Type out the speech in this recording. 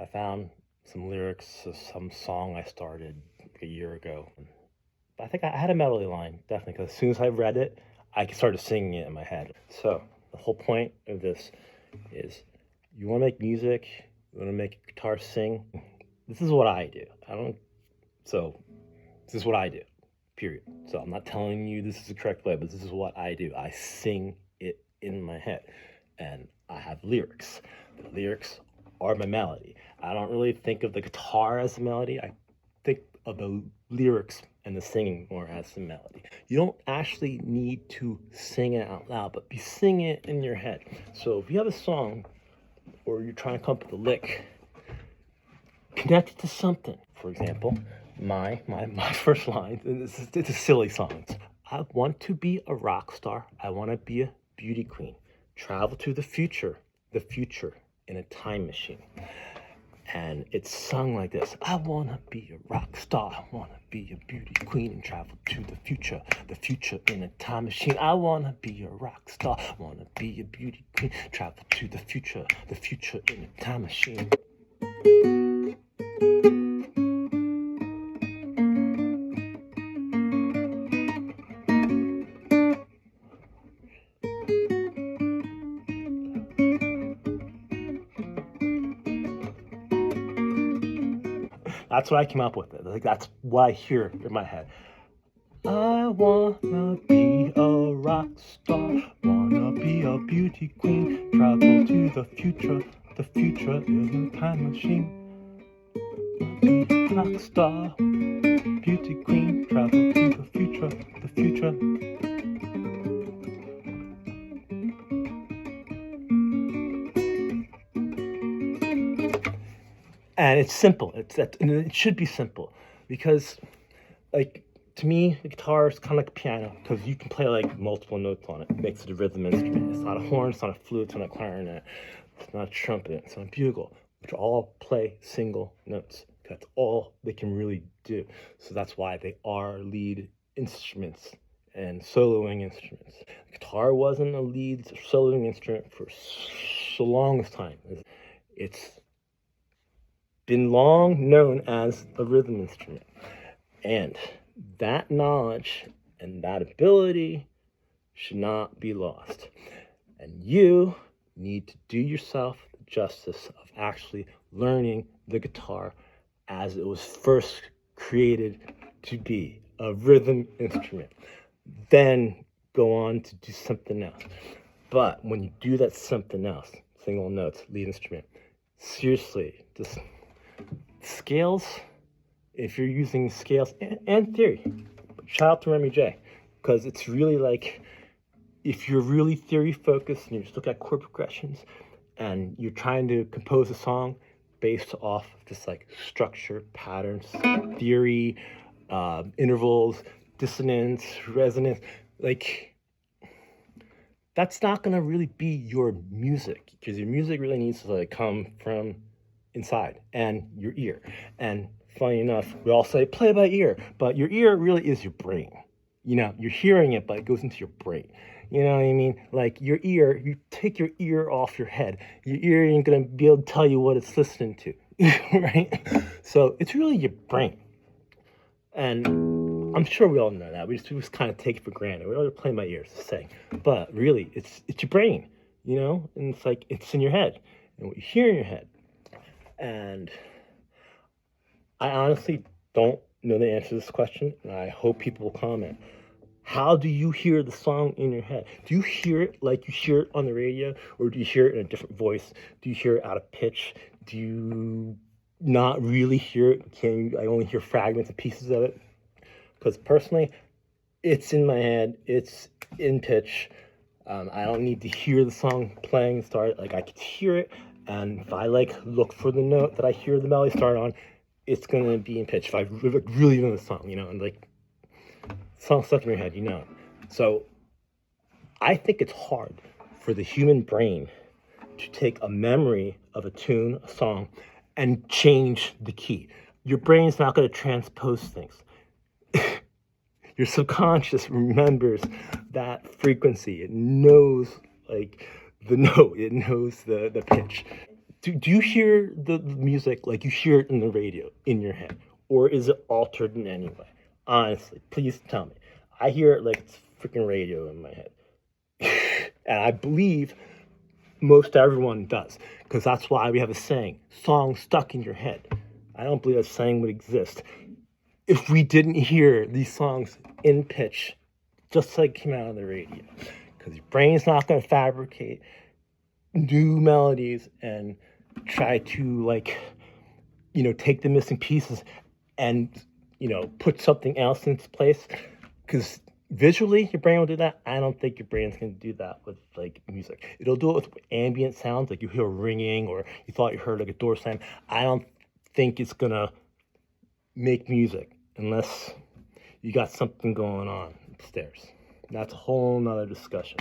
I found some lyrics of some song I started a year ago. I think I had a melody line, definitely, because as soon as I read it, I started singing it in my head. So the whole point of this is you want to make music, you want to make a guitar sing. This is what I do. This is what I do, period. So I'm not telling you this is the correct way, but this is what I do. I sing it in my head, and I have lyrics. The lyrics are my melody. I don't really think of the guitar as the melody. I think of the lyrics and the singing more as the melody. You don't actually need to sing it out loud, but you sing it in your head. So if you have a song or you're trying to come up with a lick, connect it to something. For example, my first line, and it's a silly song. I want to be a rock star. I want to be a beauty queen. Travel to the future in a time machine. And it's sung like this. I want to be a rock star. I want to be a beauty queen and travel to the future in a time machine. I want to be a rock star. I want to be a beauty queen, travel to the future in a time machine. That's what I came up with. Like that's what I hear in my head. I wanna be a rock star, wanna be a beauty queen, travel to the future in a time machine. Be a rock star, beauty queen, travel to the future. And it's simple. And it should be simple because, like, to me, the guitar is kind of like a piano because you can play like multiple notes on it. It makes it a rhythm instrument. It's not a horn, it's not a flute, it's not a clarinet, it's not a trumpet, it's not a bugle, which all play single notes. That's all they can really do. So that's why they are lead instruments and soloing instruments. The guitar wasn't a lead soloing instrument for so long as time. It's been long known as a rhythm instrument. And that knowledge and that ability should not be lost. And you need to do yourself the justice of actually learning the guitar as it was first created to be a rhythm instrument. Then go on to do something else. But when you do that something else, single notes, lead instrument, seriously, just scales, if you're using scales and theory, shout out to Remy J, because it's really like, if you're really theory focused and you just look at chord progressions and you're trying to compose a song based off just like structure, patterns, theory, intervals, dissonance, resonance, like that's not gonna really be your music, because your music really needs to like come from inside and your ear. And funny enough, we all say play by ear, but your ear really is your brain. You know, you're hearing it, but it goes into your brain. You know what I mean? Like your ear, you take your ear off your head. Your ear ain't gonna be able to tell you what it's listening to, right? So it's really your brain. And I'm sure we all know that. We just kind of take it for granted. We all play by ears, to say. But really, it's your brain, you know? And it's like, it's in your head. And what you hear in your head. And I honestly don't know the answer to this question, and I hope people will comment. How do you hear the song in your head? Do you hear it like you hear it on the radio, or do you hear it in a different voice? Do you hear it out of pitch? Do you not really hear it? I only hear fragments and pieces of it? Because personally, it's in my head. It's in pitch. I don't need to hear the song playing start. Like I could hear it. And if I like look for the note that I hear the melody start on, it's gonna be in pitch. If I really know the song, you know, and like song stuck in your head, you know. So I think it's hard for the human brain to take a memory of a tune, a song, and change the key. Your brain's not gonna transpose things. Your subconscious remembers that frequency. It knows like the note, it knows the pitch. Do you hear the music like you hear it in the radio in your head, or is it altered in any way? Honestly, please tell me. I hear it like it's freaking radio in my head, and I believe most everyone does, because that's why we have a saying: "Song stuck in your head." I don't believe that saying would exist if we didn't hear these songs in pitch, just like came out on the radio, because your brain's not going to fabricate new melodies and try to take the missing pieces and put something else in its place, because visually your brain will do that. I don't think your brain's going to do that with like music. It'll do it with ambient sounds, like you hear ringing or you thought you heard like a door slam. I don't think it's going to make music unless you got something going on upstairs. That's a whole nother discussion.